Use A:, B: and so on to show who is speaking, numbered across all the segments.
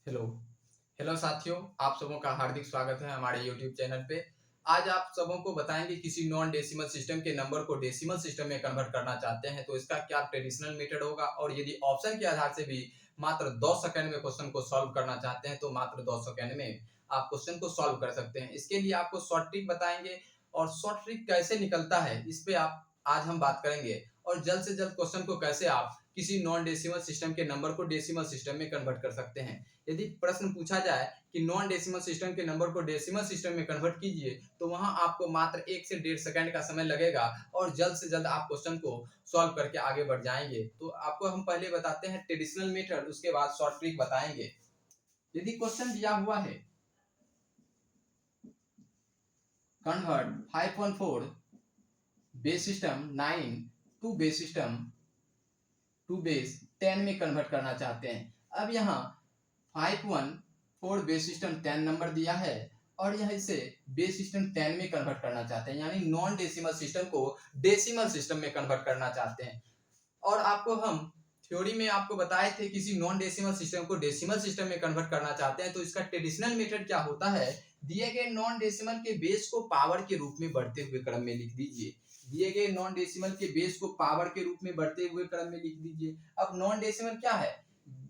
A: Hello hello साथियों, आप सबों का हार्दिक स्वागत है हमारे YouTube चैनल पे। आज आप सबों को बताएंगे किसी नॉन डेसिमल सिस्टम के नंबर को डेसिमल सिस्टम में कन्वर्ट करना चाहते हैं तो इसका क्या ट्रेडिशनल मेथड होगा, और यदि ऑप्शन के आधार से भी मात्र 2 सेकंड में क्वेश्चन को सॉल्व करना चाहते हैं तो मात्र 2 सेकंड में आप क्वेश्चन को सॉल्व कर सकते हैं। इसके लिए आपको शॉर्ट ट्रिक बताएंगे और शॉर्ट ट्रिक कैसे निकलता है इस पे आप आज हम बात करेंगे, और जल्द से जल्द क्वेश्चन को कैसे आप किसी नॉन डेसिमल सिस्टम के नंबर को डेसिमल सिस्टम में कन्वर्ट कर सकते हैं। यदि प्रश्न पूछा जाए कि नॉन डेसिमल सिस्टम के नंबर को डेसिमल सिस्टम में कन्वर्ट कीजिए तो वहां आपको मात्र 1 से 1.5 सेकंड का समय लगेगा और जल्द से जल्द आप क्वेश्चन को सॉल्व करके आगे बढ़ जाएंगे। तो आपको हम पहले बताते हैं ट्रेडिशनल मेथड, उसके बाद शॉर्ट ट्रिक बताएंगे। यदि क्वेश्चन दिया हुआ है convert 5.4 base system 9 to base system 2 base 10 में कन्वर्ट करना चाहते हैं। अब यहाँ 514 बेस सिस्टम 10 नंबर दिया है और यह इसे बेस सिस्टम 10 में कन्वर्ट करना चाहते हैं, यानी नॉन डेसिमल सिस्टम को डेसिमल सिस्टम में कन्वर्ट करना चाहते हैं। और आपको हम थ्योरी में आपको बताए थे किसी नॉन डेसिमल सिस्टम को डेसिमल सिस्टम में कन्वर्ट करना चाहते हैं तो इसका ट्रेडिशनल मेथड क्या होता है, दिए गए नॉन डेसिमल के बेस को पावर के रूप में बढ़ते हुए क्रम में लिख दीजिए। दिए गए नॉन डेसिमल के बेस को पावर के रूप में बढ़ते हुए क्रम में लिख दीजिए। अब नॉन डेसिमल क्या है,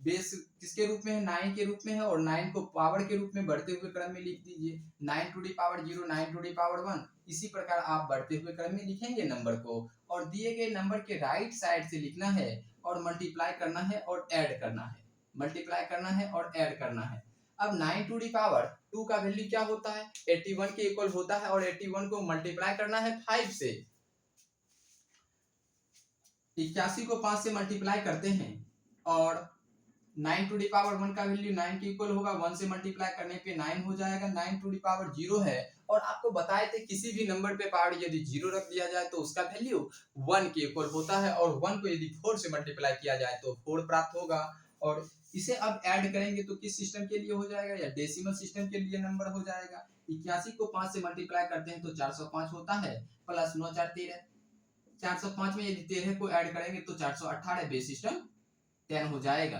A: बेस किसके रूप में है, 9 के रूप में है, और 9 को पावर के रूप में बढ़ते हुए क्रम में लिख दीजिए। 9 to the power 0, 9 to the power 1, इसी प्रकार आप बढ़ते हुए क्रम में लिखेंगे नंबर को, और दिए गए नंबर के राइट साइड से लिखना है और मल्टीप्लाई करना है और ऐड करना है, मल्टीप्लाई करना है और ऐड करना है। अब 9 टू दी पावर 2 का वैल्यू क्या होता है, 81 के इक्वल होता है, और 81 को मल्टीप्लाई करना है 5 से। 81 को 5 से मल्टीप्लाई करते हैं और 9 टू दी पावर 1 का वैल्यू 9 के इक्वल होगा, 1 से मल्टीप्लाई करने पे 9 हो जाएगा। 9 टू दी पावर 0 है, और आपको बताए थे किसी भी नंबर पे पावर यदि 0 रख दिया जाए तो उसका वैल्यू 1 के इक्वल होता है, और 1 को यदि 4 से मल्टीप्लाई किया जाए तो 4 प्राप्त होगा। और इसे अब ऐड करेंगे तो किस सिस्टम के लिए हो जाएगा, या डेसिमल सिस्टम के लिए नंबर हो जाएगा। 81 को 5 से मल्टीप्लाई करते हैं तो 405 होता है, प्लस 9 4 13, 405 में यदि 13 को ऐड करेंगे तो 418 बेस सिस्टम 10 हो जाएगा।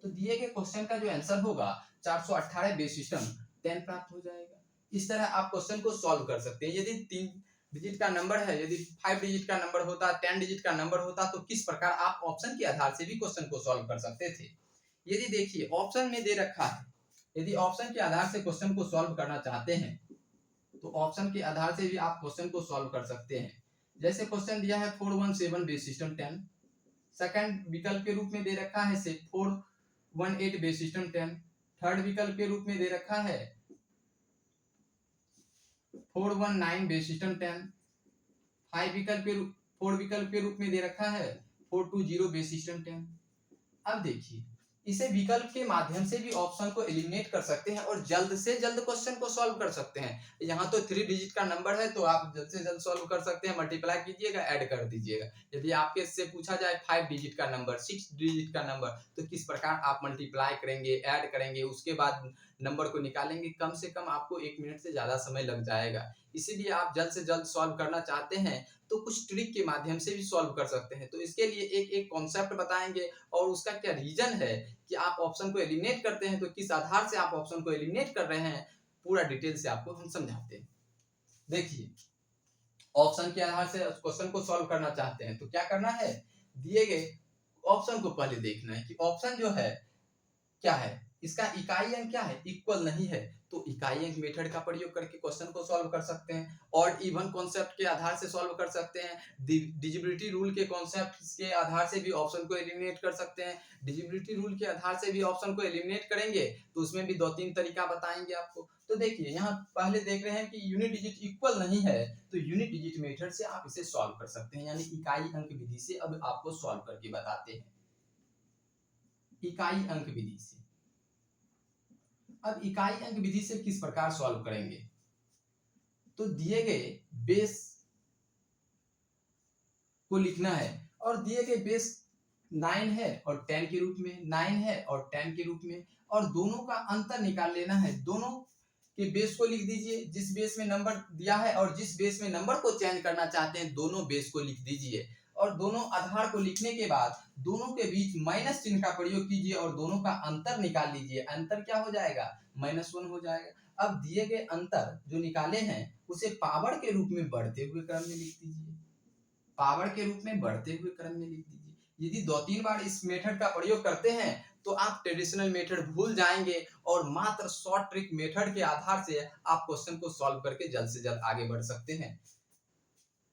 A: तो दिए गए क्वेश्चन का जो आंसर होगा 418 बेस सिस्टम 10 प्राप्त हो जाएगा। इस तरह आप क्वेश्चन को सॉल्व कर सकते हैं। यदि 3 डिजिट का नंबर है, यदि 5 डिजिट का नंबर होता, 10 डिजिट का नंबर होता तो किस प्रकार आप ऑप्शन के आधार से भी क्वेश्चन को सॉल्व कर सकते थे। यदि देखिए ऑप्शन में दे रखा है, यदि ऑप्शन के आधार से क्वेश्चन को सॉल्व करना चाहते हैं तो ऑप्शन के आधार से भी आप क्वेश्चन को सॉल्व कर सकते हैं। जैसे क्वेश्चन दिया है 417 बेस सिस्टम 10, सेकंड विकल्प के रूप में दे रखा है से 418 बेस सिस्टम 10, थर्ड विकल्प के रूप में दे रखा है 419 बेस सिस्टम 10, फोर विकल्प के रूप में दे रखा है 420 बेस सिस्टम 10। अब देखिए इसे विकल्प के माध्यम से भी ऑप्शन को एलिमिनेट कर सकते हैं और जल्द से जल्द क्वेश्चन को सॉल्व कर सकते हैं। यहाँ तो 3 डिजिट का नंबर है तो आप जल्द से जल्द सॉल्व कर सकते हैं, मल्टीप्लाई कीजिएगा, ऐड कर दीजिएगा। यदि आपके से पूछा जाए 5 डिजिट का नंबर, 6 डिजिट का नंबर, तो किस प्रकार आप मल्टीप्लाई करेंगे, ऐड करेंगे, उसके बाद नंबर को निकालेंगे, कम से कम आपको 1 मिनट से ज्यादा समय लग जाएगा। इसीलिए आप जल्द से जल्द सॉल्व करना चाहते हैं तो कुछ ट्रिक के माध्यम से भी सॉल्व कर सकते हैं। तो इसके लिए एक एक कॉन्सेप्ट बताएंगे और उसका क्या रीजन है कि आप ऑप्शन को एलिमिनेट करते हैं, तो किस आधार से आप ऑप्शन को एलिमिनेट कर रहे हैं, पूरा डिटेल से आपको हम समझाते हैं। देखिए ऑप्शन के आधार से क्वेश्चन को सॉल्व करना चाहते हैं तो क्या करना है, दिए गए ऑप्शन को पहले देखना है कि ऑप्शन जो है क्या है, इसका इकाई अंक क्या है, इक्वल नहीं है, तो इकाई अंक मेथड का प्रयोग करके क्वेश्चन को सॉल्व कर सकते हैं। और इवन कॉन्सेप्ट के आधार से सॉल्व कर सकते हैं। डिजिबिलिटी रूल के कॉन्सेप्ट के आधार से भी ऑप्शन को एलिमिनेट कर सकते हैं। डिजिबिलिटी रूल के आधार से भी ऑप्शन को एलिमिनेट करेंगे तो उसमें भी 2-3 तरीका बताएंगे आपको। तो देखिए यहाँ पहले देख रहे हैं कि यूनिट डिजिट इक्वल नहीं है, तो यूनिट डिजिट मेथड से आप इसे सॉल्व कर सकते हैं, यानी इकाई अंक विधि से अब आपको सॉल्व करके बताते हैं, इकाई अंक विधि से। अब इकाई अंक विधि से किस प्रकार सॉल्व करेंगे, तो दिए गए बेस को लिखना है और दिए गए बेस 9 है और 10 के रूप में, 9 है और 10 के रूप में, और दोनों का अंतर निकाल लेना है। दोनों के बेस को लिख दीजिए, जिस बेस में नंबर दिया है और जिस बेस में नंबर को चेंज करना चाहते हैं दोनों बेस को लिख दीजिए। और दोनों आधार को लिखने के बाद दोनों के बीच माइनस चिन्ह का प्रयोग कीजिए और दोनों का अंतर निकाल लीजिए। अंतर क्या हो जाएगा? -1 हो जाएगा। अब दिए गए अंतर जो निकाले हैं उसे पावर के रूप में बढ़ते हुए क्रम में लिख दीजिए। पावर के रूप में बढ़ते हुए क्रम में लिख दीजिए। यदि 2-3 बार इस मेथड का प्रयोग करते हैं तो आप ट्रेडिशनल मेथड भूल जाएंगे और मात्र शॉर्ट ट्रिक मेथड के आधार से आप क्वेश्चन को सॉल्व करके जल्द से जल्द आगे बढ़ सकते हैं।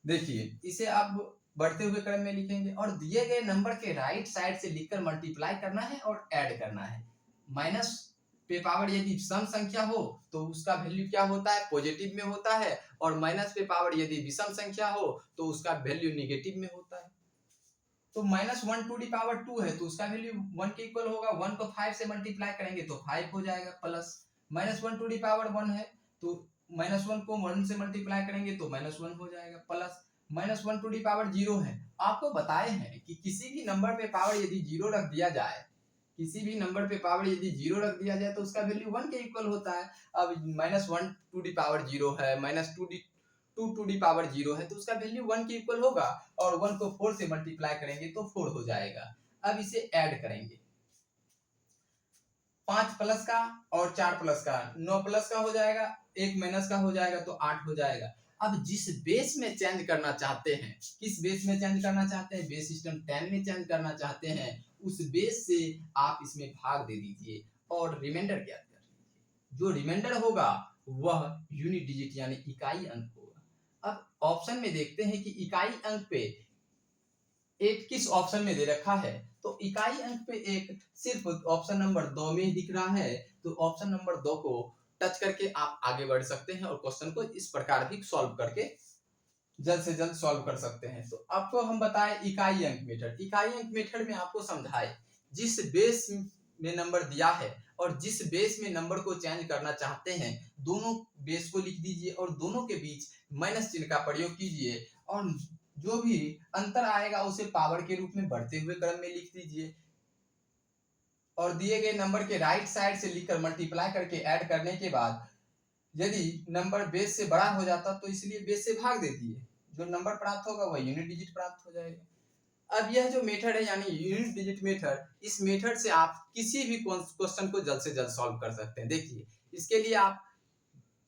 A: देखिए, इसे आप बढ़ते हुए क्रम में लिखेंगे और दिए गए नंबर के राइट साइड से लिखकर मल्टीप्लाई करना है और ऐड करना है। माइनस पे पावर यदि सम संख्या हो तो उसका वैल्यू क्या होता है? पॉजिटिव में होता है, और माइनस पे पावर यदि विषम संख्या हो तो उसका वैल्यू नेगेटिव में होता है। तो -1 टू दी पावर 2 है तो उसका वैल्यू 1 के इक्वल होगा। 1 को 5 से मल्टीप्लाई करेंगे तो 5 हो जाएगा, प्लस -1 टू दी पावर 1 है तो -1 को 1 से मल्टीप्लाई करेंगे तो -1 हो जाएगा, प्लस -1 टू दी पावर 0 है। आपको बताए हैं कि किसी भी नंबर पे पावर यदि 0 रख दिया जाए, किसी भी नंबर पे पावर यदि 0 रख दिया जाए तो उसका वैल्यू 1 के इक्वल होता है। अब -1 टू दी पावर 0 है, -2 टू दी पावर 0 है तो उसका वैल्यू 1 के इक्वल होगा, और 1 को 4 से मल्टीप्लाई करेंगे तो 4 हो जाएगा। अब इसे ऐड करेंगे, 5 प्लस का और 4 प्लस का, 9 प्लस का हो जाएगा, 1 माइनस का हो जाएगा तो 8 हो जाएगा। अब जिस बेस में चेंज करना चाहते हैं, किस बेस में चेंज करना चाहते हैं? बेस सिस्टम 10 में चेंज करना चाहते हैं, उस बेस से आप इसमें भाग दे दीजिए और रिमाइंडर ज्ञात कर लीजिए। जो रिमाइंडर होगा वह यूनिट डिजिट यानी इकाई अंक होगा। अब ऑप्शन में देखते हैं कि इकाई अंक पे एक किस ऑप्शन में दे रखा है, तो इकाई अंक पे एक सिर्फ ऑप्शन नंबर 2 में दिख रहा है, तो ऑप्शन नंबर 2 को टच करके आप आगे बढ़ सकते हैं और क्वेश्चन को इस प्रकार भी सॉल्व करके जल्द से जल्द सॉल्व कर सकते हैं। तो आपको हम बताएं इकाई अंक मेथड। इकाई अंक मेथड में आपको समझाए जिस बेस में नंबर दिया है और जिस बेस में नंबर को चेंज करना चाहते हैं, दोनों बेस को लिख दीजिए और दोनों के बीच माइनस चिन्ह का प्रयोग कीजिए और जो भी अंतर आएगा उसे पावर के रूप में बढ़ते हुए क्रम में लिख दीजिए और दिए गए नंबर के राइट साइड से लिखकर मल्टीप्लाई करके ऐड करने के बाद यदि नंबर बेस से बड़ा हो जाता तो इसलिए बेस से भाग दे दिए, जो नंबर प्राप्त होगा वह यूनिट डिजिट प्राप्त हो जाएगा। अब यह जो मेथड है यानी यूनिट डिजिट मेथड, इस मेथड से आप किसी भी क्वेश्चन को जल्द से जल्द सॉल्व कर सकते हैं। देखिए, इसके लिए आप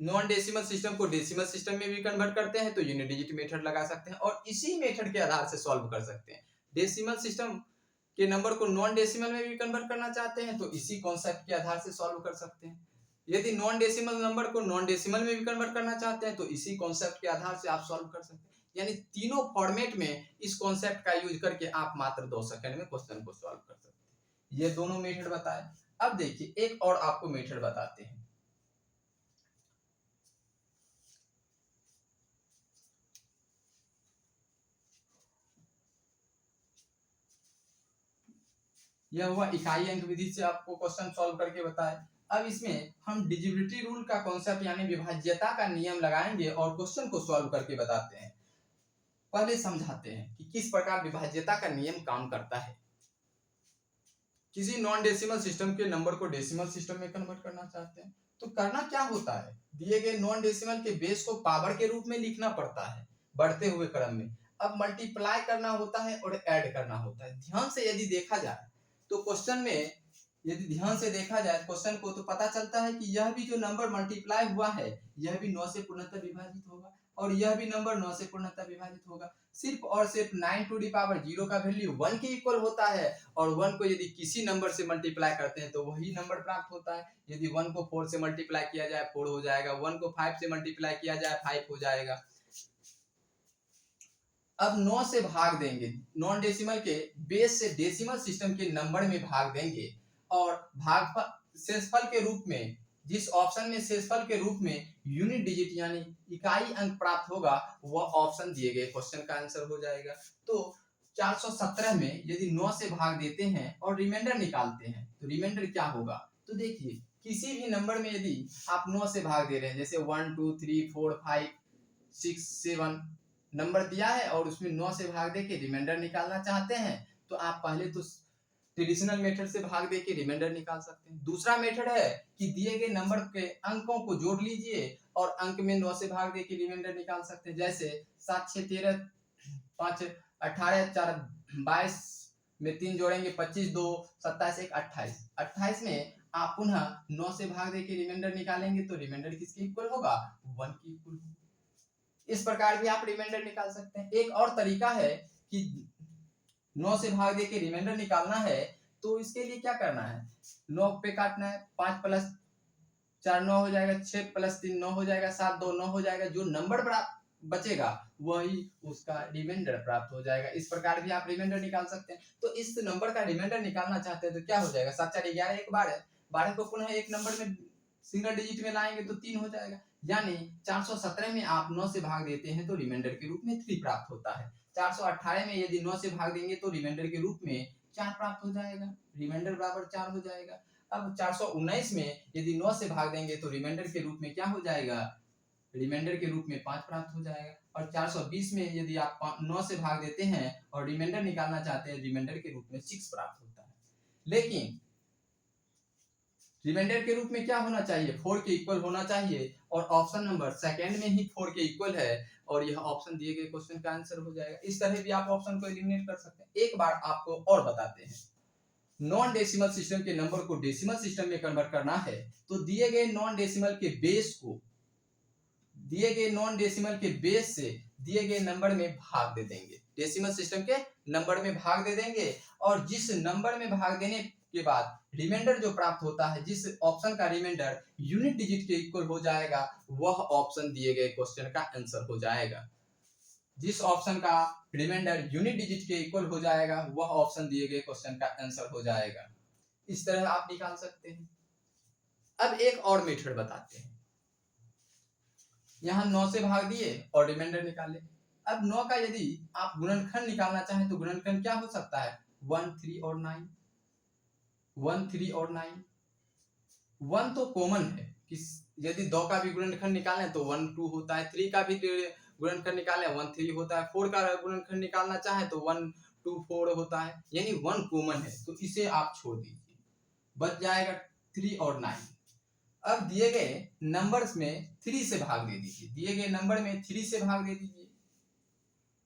A: नॉन डेसिमल सिस्टम को डेसिमल सिस्टम में भी कन्वर्ट करते हैं तो यूनिट डिजिट मेथड लगा सकते हैं और इसी मेथड के आधार से सॉल्व कर सकते हैं। डेसिमल सिस्टम के नंबर को नॉन डेसिमल में भी कन्वर्ट करना चाहते हैं तो इसी कॉन्सेप्ट के आधार से सॉल्व कर सकते हैं। यदि नॉन डेसिमल नंबर को नॉन डेसिमल में भी कन्वर्ट करना चाहते हैं तो इसी कॉन्सेप्ट के आधार से आप सॉल्व कर सकते हैं। यानी तीनों फॉर्मेट में इस कॉन्सेप्ट का यूज करके आप मात्र 2 सेकंड में क्वेश्चन को सॉल्व कर सकते हैं। ये दोनों मेथड बताए। अब देखिए एक और आपको मेथड बताते हैं। यह हुआ इकाई अंक विधि से आपको क्वेश्चन सॉल्व करके बताए। अब इसमें हम डिविजिबिलिटी रूल का कॉन्सेप्ट यानी विभाज्यता का नियम लगाएंगे और क्वेश्चन को सॉल्व करके बताते हैं। पहले समझाते हैं कि किस प्रकार विभाज्यता का नियम काम करता है। किसी नॉन डेसिमल सिस्टम के नंबर को डेसिमल सिस्टम में कन्वर्ट करना चाहते हैं तो करना क्या होता है, दिए गए नॉन डेसिमल के बेस को पावर के रूप में लिखना पड़ता है बढ़ते हुए क्रम में। अब मल्टीप्लाई करना होता है और ऐड करना होता है। ध्यान से यदि देखा जाए तो क्वेश्चन में यदि ध्यान से देखा जाए क्वेश्चन को तो पता चलता है कि यह भी जो नंबर मल्टीप्लाई हुआ है यह भी 9 से पूर्णतः विभाजित होगा और यह भी नंबर 9 से पूर्णतः विभाजित होगा। सिर्फ और सिर्फ 9 टू दी पावर 0 का वैल्यू 1 के इक्वल होता है और 1 को यदि किसी नंबर से मल्टीप्लाई करते हैं तो वही नंबर प्राप्त होता है। यदि 1 को 4 से मल्टीप्लाई किया जाए 4 हो जाएगा, 1 को 5 से मल्टीप्लाई किया जाए 5 हो जाएगा। अब 9 से भाग देंगे, नॉन डेसिमल के बेस से डेसिमल सिस्टम के नंबर में भाग देंगे और भागफल शेषफल के रूप में जिस ऑप्शन में शेषफल के रूप में यूनिट डिजिट यानी इकाई अंक प्राप्त होगा वह ऑप्शन दिए गए क्वेश्चन का आंसर हो जाएगा। तो 417 में यदि 9 से भाग देते हैं और रिमाइंडर निकालते हैं तो रिमाइंडर क्या होगा, तो देखिए किसी भी नंबर में यदि आप 9 से भाग दे रहे हैं जैसे 1 2 3 4 5 6 7 नंबर दिया है और उसमें 9 से भाग दे के रिमाइंडर निकालना चाहते हैं तो आप पहले तो ट्रेडिशनल मेथड से भाग दे के रिमाइंडर निकाल सकते हैं। दूसरा मेथड है कि दिए गए नंबर के अंकों को जोड़ लीजिए और अंक में 9 से भाग दे के रिमाइंडर निकाल सकते हैं। जैसे 7 6 13 5 18 4 22 में 3 जोड़ेंगे 25 2 27 1 28। 28 में आप पुनः 9 से भाग दे के रिमाइंडर निकालेंगे तो रिमाइंडर किसके इक्वल होगा, 1 के इक्वल होगा। इस प्रकार भी आप रिमाइंडर निकाल सकते हैं। एक और तरीका है कि 9 से भाग दे के रिमाइंडर निकालना है तो इसके लिए क्या करना है, 9 पे काटना है, 5 प्लस 4 9 हो जाएगा, 6 प्लस 3 9 हो जाएगा, 7 2 9 हो जाएगा। जो नंबर बचेगा वही उसका रिमाइंडर प्राप्त हो जाएगा। इस प्रकार भी आप रिमाइंडर निकाल सकते हैं। तो इस नंबर का रिमाइंडर निकालना चाहते हैं तो क्या हो जाएगा, 7 4 11 एक बार है, 12 को पुनः एक नंबर में सिंगल डिजिट में लाएंगे तो 3 हो जाएगा। यानी 417 में आप 9 से भाग देते हैं तो रिमाइंडर के रूप में 3 प्राप्त होता है। 418 में यदि 9 से भाग देंगे तो रिमाइंडर के रूप में 4 प्राप्त हो जाएगा, रिमाइंडर बराबर 4 हो जाएगा। अब 419 में यदि 9 से भाग देंगे तो रिमाइंडर के रूप में क्या हो जाएगा, रिमाइंडर के रूप में 5 प्राप्त हो जाएगा। और 420 में यदि आप 9 से भाग देते हैं और रिमाइंडर निकालना चाहते हैं, रिमाइंडर के रूप में 6 प्राप्त होता है। लेकिन रिमाइंडर के रूप में क्या होना चाहिए, 4 के इक्वल होना चाहिए और ऑप्शन नंबर सेकंड में ही 4 के इक्वल है और यह ऑप्शन दिए गए क्वेश्चन का आंसर हो जाएगा। इस तरह भी आप ऑप्शन को एलिमिनेट कर सकते हैं। एक बार आपको और बताते हैं, नॉन डेसिमल सिस्टम के नंबर को डेसिमल सिस्टम में कन्वर्ट करना है तो दिए गए नॉन डेसिमल के बेस को दिए गए नॉन डेसिमल के बेस से दिए गए नंबर में भाग दे देंगे, डेसिमल सिस्टम के नंबर में भाग दे देंगे और जिस नंबर में भाग देने के बाद रिमाइंडर जो प्राप्त होता है, जिस ऑप्शन का रिमाइंडर यूनिट डिजिट के इक्वल हो जाएगा वह ऑप्शन दिए गए क्वेश्चन का आंसर हो जाएगा। जिस ऑप्शन का रिमाइंडर यूनिट डिजिट के इक्वल हो जाएगा वह ऑप्शन दिए गए क्वेश्चन का आंसर हो जाएगा। इस तरह आप निकाल सकते हैं। अब एक और मेथड बताते हैं। यहाँ 9 से भाग दिए और रिमाइंडर निकाले। अब 9 का यदि आप गुणनखंड निकालना चाहें तो गुणनखंड क्या हो सकता है, 1 3 और 9, 1 3 और 9। 1 तो कॉमन है कि यदि 2 का भी गुणनखंड निकालें तो 1 2 होता है, 3 का भी गुणनखंड निकालें 1 3 होता है, 4 का गुणनखंड निकालना चाहें तो 1 2 4 होता है, यानी 1 कॉमन है तो इसे आप छोड़ दीजिए, बच जाएगा 3 और 9। अब दिए गए नंबर्स में 3 से भाग दे दीजिए, दिए गए नंबर में 3 से भाग दे दीजिए,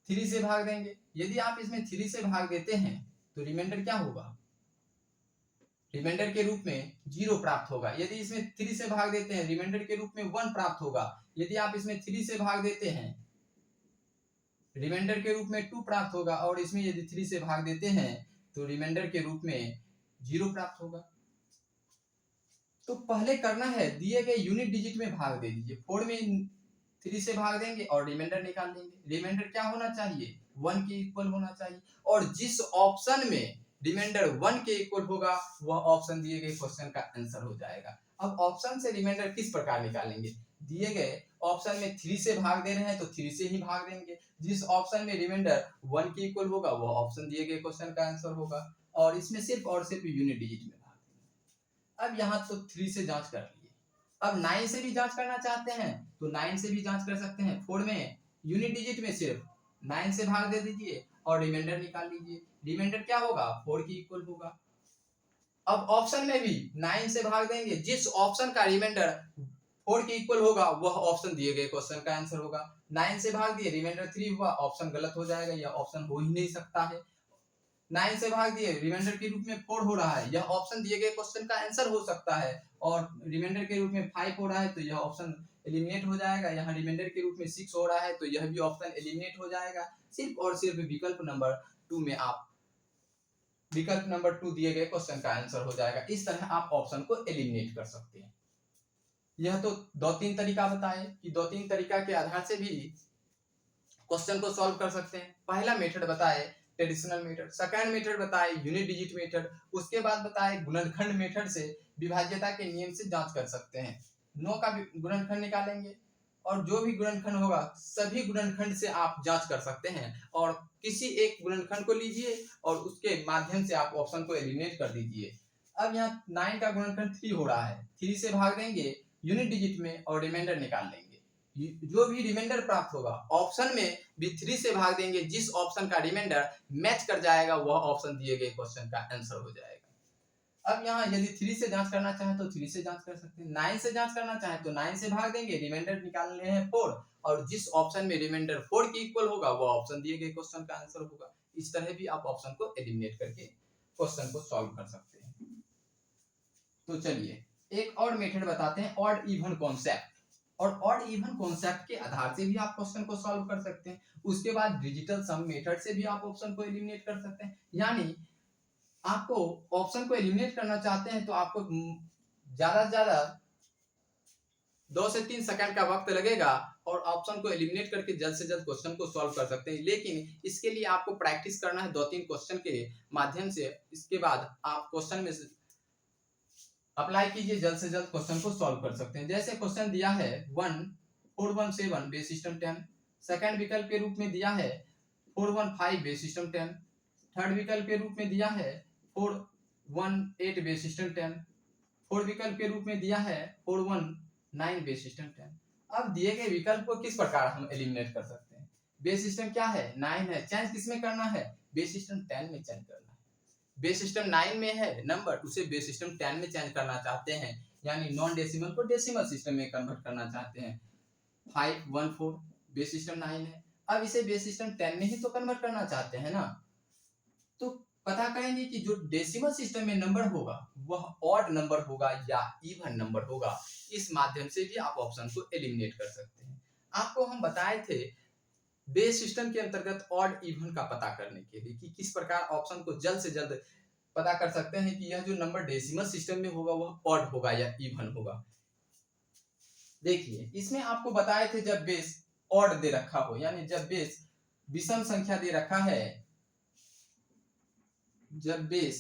A: 3 से भाग देंगे। यदि आप इसमें 3 से भाग देते हैं तो रिमाइंडर क्या होगा, रिमाइंडर के रूप में 0 प्राप्त होगा। यदि इसमें 3 से भाग देते हैं रिमाइंडर के रूप में 1 प्राप्त होगा। यदि आप इसमें 3 से भाग देते हैं रिमाइंडर के रूप में 2 प्राप्त होगा और इसमें यदि 3 से भाग देते हैं तो रिमाइंडर के रूप में 0 प्राप्त होगा। तो पहले करना है दिए गए यूनिट डिजिट में भाग दे दीजिए, 4 में 3 से भाग देंगे और रिमाइंडर निकाल देंगे। रिमाइंडर क्या होना चाहिए, 1 के इक्वल होना चाहिए और जिस ऑप्शन में रिमाइंडर 1 के इक्वल होगा वह ऑप्शन दिए गए क्वेश्चन का आंसर हो जाएगा। अब ऑप्शन से रिमाइंडर किस प्रकार निकालेंगे, दिए गए ऑप्शन में 3 से भाग दे रहे हैं तो 3 से ही भाग देंगे। जिस ऑप्शन में रिमाइंडर 1 के इक्वल होगा वह ऑप्शन दिए गए क्वेश्चन का आंसर होगा और इसमें सिर्फ और सिर्फ यूनिट डिजिट में। अब यहाँ तो 3 से जांच कर लिए, अब 9 से भी जांच करना चाहते हैं तो 9 से भी जांच कर सकते हैं। 4 में यूनिट डिजिट में सिर्फ 9 से भाग दे दीजिए और रिमाइंडर निकाल लीजिए, रिमाइंडर क्या होगा 4 के इक्वल होगा। अब ऑप्शन में भी 9 से भाग देंगे, जिस ऑप्शन का रिमाइंडर 4 के इक्वल होगा वह ऑप्शन दिए गए क्वेश्चन का आंसर होगा। 9 से भाग दिए रिमाइंडर 3 हुआ, ऑप्शन गलत हो जाएगा, यह ऑप्शन हो ही नहीं सकता है। 9 से भाग दिए रिमाइंडर के रूप में 4 हो रहा है, यह ऑप्शन दिए गए क्वेश्चन का आंसर हो सकता है और रिमाइंडर के रूप में 5 हो रहा है तो यह ऑप्शन एलिमिनेट हो जाएगा। यहाँ रिमाइंडर के रूप में 6 हो रहा है तो यह भी ऑप्शन एलिमिनेट हो जाएगा। सिर्फ और सिर्फ विकल्प नंबर 2 में आप विकल्प नंबर 2 दिए गए क्वेश्चन का आंसर हो जाएगा। इस तरह आप ऑप्शन को एलिमिनेट कर सकते हैं। यह तो 2-3 तरीका बताए कि 2-3 तरीका के आधार से भी क्वेश्चन को सॉल्व कर सकते हैं। पहला मेथड बताए ट्रेडिशनल मेथड, सेकंड मेथड बताए यूनिट डिजिट मेथड, उसके बाद बताए गुणनखंड मेथड से विभाज्यता के नियम से जांच कर सकते हैं। 9 का गुणनखंड निकालेंगे और जो भी गुणनखंड होगा सभी गुणनखंड से आप जांच कर सकते हैं और किसी एक गुणनखंड को लीजिए और उसके माध्यम से आप ऑप्शन को एलिमिनेट कर दीजिए। अब यहाँ 9 का गुणनखंड 3 हो रहा है, 3 से भाग देंगे यूनिट डिजिट में और रिमाइंडर निकाल लेंगे। जो भी रिमाइंडर प्राप्त होगा ऑप्शन में भी 3 से भाग देंगे, जिस ऑप्शन का रिमाइंडर मैच कर जाएगा वह ऑप्शन दिए गए क्वेश्चन का आंसर हो जाएगा। अब यहाँ यदि 3 से जांच करना चाहें तो 3 से जांच कर सकते हैं, 9 से जांच करना चाहें तो 9 से भाग देंगे, रिमाइंडर निकालने हैं 4, और जिस ऑप्शन में रिमाइंडर 4 के इक्वल होगा वो ऑप्शन दिए गए क्वेश्चन का आंसर होगा। इस तरह भी आप ऑप्शन को एलिमिनेट करके क्वेश्चन को सॉल्व कर सकते हैं। तो चलिए एक और मेथड बताते हैं, ऑड इवन कॉन्सेप्ट। और ऑड इवन कॉन्सेप्ट के आधार से भी आप क्वेश्चन को सॉल्व कर सकते हैं। उसके बाद डिजिटल सम मेथड से भी आप ऑप्शन को एलिमिनेट कर सकते हैं। यानी आपको ऑप्शन को एलिमिनेट करना चाहते हैं तो आपको ज्यादा से ज्यादा 2 से 3 सेकंड का वक्त लगेगा और ऑप्शन को एलिमिनेट करके जल्द से जल्द क्वेश्चन को सॉल्व कर सकते हैं। लेकिन इसके लिए आपको प्रैक्टिस करना है 2-3 क्वेश्चन के माध्यम से। इसके बाद आप क्वेश्चन में अप्लाई कीजिए, जल्द से जल्द क्वेश्चन को सॉल्व कर सकते हैं। जैसे क्वेश्चन दिया है 1417 बेस सिस्टम 10, सेकंड विकल्प के रूप में दिया है 415 बेस सिस्टम 10, थर्ड विकल्प के रूप में दिया है 418 बेस सिस्टम 10, फोर्थ विकल्प के रूप में दिया है 419 बेस सिस्टम 10। अब दिए गए विकल्प को किस प्रकार हम एलिमिनेट कर सकते हैं? बेस सिस्टम क्या है? 9 है, चेंज किसमें करना है? बेस सिस्टम 10 में चेंज करना है। बेस सिस्टम 9 में है नंबर, उसे बेस सिस्टम 10 में चेंज करना चाहते हैं, यानी नॉन डेसिमल को डेसिमल सिस्टम में कन्वर्ट करना चाहते हैं। 514 बेस सिस्टम 9 है, अब इसे बेस सिस्टम 10 में ही तो कन्वर्ट करना चाहते हैं ना। तो पता करेंगे कि जो डेसिमल सिस्टम में नंबर होगा वह ऑड नंबर होगा या इवन नंबर होगा। इस माध्यम से भी आप ऑप्शन को एलिमिनेट कर सकते हैं। आपको हम बताए थे बेस सिस्टम के अंतर्गत ऑड इवन का पता करने के लिए कि किस प्रकार ऑप्शन को जल्द से जल्द पता कर सकते हैं कि यह जो नंबर डेसिमल सिस्टम में होगा वह ऑड होगा या इवन होगा। देखिए इसमें आपको बताए थे जब बेस ऑड दे रखा हो, यानी जब बेस विषम संख्या दे रखा है, जब बेस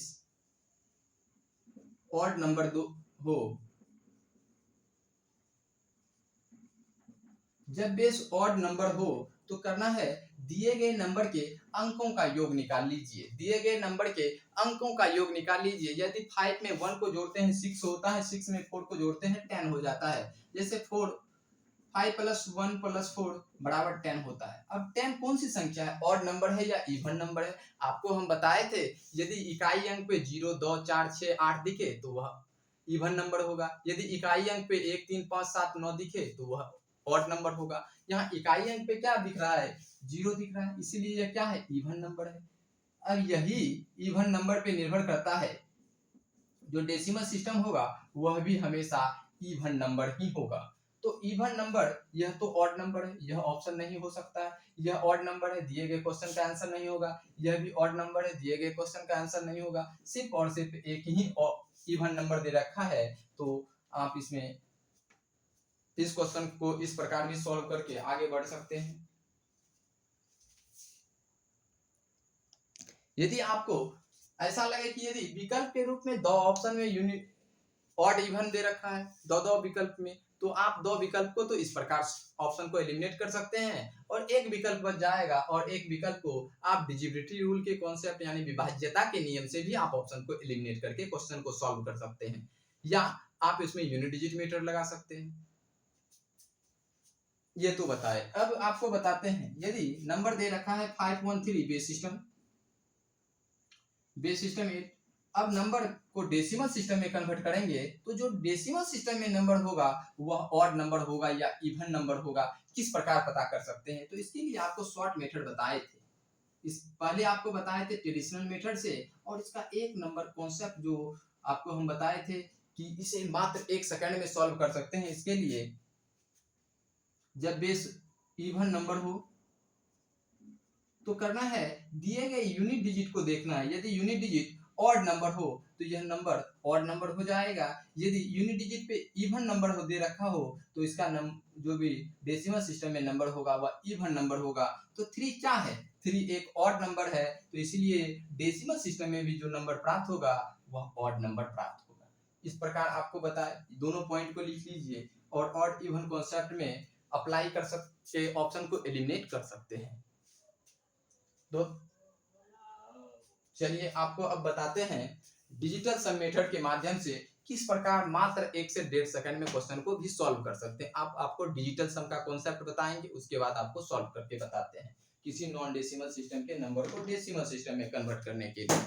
A: ऑड नंबर हो, जब बेस ऑड नंबर हो तो करना है दिए गए नंबर के अंकों का योग निकाल लीजिए। दिए गए नंबर के अंकों का योग निकाल लीजिए। यदि 5 में 1 को जोड़ते हैं 6 होता है, 6 में 4 को जोड़ते हैं 10 हो जाता है। जैसे 5 + 1 + 4 बराबर 10 होता है। अब 10 कौन सी संख्या है? ऑड नंबर है या इवन नंबर है? आपको हम बताए थे यदि इकाई अंक पे 0, 2, 4, 6, 8 दिखे तो वह इवन नंबर होगा। यदि इकाई अंक पे 1, 3, 5, 7, 9 दिखे तो वह ऑड नंबर होगा। यहाँ इकाई अंक पे क्या दिख रहा है? 0 दिख रहा है, इसीलिए यह क्या है? इवन नंबर है। अब यही इवन नंबर पे निर्भर करता है, जो डेसिमल सिस्टम होगा वह भी हमेशा इवन नंबर ही होगा। तो इवन नंबर यह तो ऑड नंबर है, यह ऑप्शन नहीं हो सकता है। यह ऑड नंबर है, दिए गए क्वेश्चन का आंसर नहीं होगा। यह भी ऑड नंबर है, दिए गए क्वेश्चन का आंसर नहीं होगा। सिर्फ और सिर्फ एक ही इवन नंबर दे रखा है। तो आप इसमें इस क्वेश्चन को इस प्रकार भी सॉल्व करके आगे बढ़ सकते हैं। यदि आपको ऐसा लगे कि यदि विकल्प के रूप में 2 ऑप्शन में यूनिट ऑड इवन दे रखा है, 2 विकल्प में, तो आप 2 विकल्प को तो इस प्रकार ऑप्शन को एलिमिनेट कर सकते हैं और एक विकल्प बच जाएगा, और एक विकल्प को आप डिजिबिलिटी रूल के कॉन्सेप्ट यानी विभाज्यता के नियम से भी आप ऑप्शन को एलिमिनेट करके क्वेश्चन को सॉल्व कर सकते हैं, या आप इसमें यूनिट डिजिट मेथड लगा सकते हैं। ये तो बताए। अब आपको बताते हैं यदि नंबर दे रखा है 513 बेस सिस्टम 8, अब नंबर को डेसिमल सिस्टम में कन्वर्ट करेंगे तो जो डेसिमल सिस्टम में नंबर होगा वह ऑड नंबर होगा या इवन नंबर होगा। किस प्रकार पता कर सकते हैं? तो इसके लिए आपको शॉर्ट मेथड बताए थे। इस पहले आपको बताए थे ट्रेडिशनल मेथड से, और इसका एक नंबर कॉन्सेप्ट जो आपको हम बताए थे कि इसे मात्र 1 सेकंड में सॉल्व कर सकते हैं। इसके लिए जब बेस इवन नंबर हो तो करना है दिए गए यूनिट डिजिट को देखना है। यदि यूनिट डिजिट ऑड नंबर हो तो यह नंबर ऑड नंबर हो जाएगा। यदि यूनिट डिजिट पे इवन नंबर हो दे रखा हो तो इसका जो भी डेसिमल सिस्टम में नंबर होगा वह इवन नंबर होगा। तो 3 क्या है? 3 एक ऑड नंबर है, तो इसलिए डेसिमल सिस्टम में भी जो नंबर प्राप्त होगा वह ऑड नंबर प्राप्त होगा। इस प्रकार आपको बताए, दोनों पॉइंट को लिख लीजिए और ऑड इवन कॉन्सेप्ट में अप्लाई कर सकते, ऑप्शन को एलिमिनेट कर सकते हैं। तो चलिए आपको अब बताते हैं डिजिटल सम मेथड के माध्यम से किस प्रकार मात्र 1 से 1.5 सेकंड में क्वेश्चन को भी सॉल्व कर सकते हैं। आपको डिजिटल सम का कॉन्सेप्ट बताएंगे, उसके बाद आपको सॉल्व करके बताते हैं किसी नॉन डेसिमल सिस्टम के नंबर को डेसिमल सिस्टम में कन्वर्ट करने के लिए।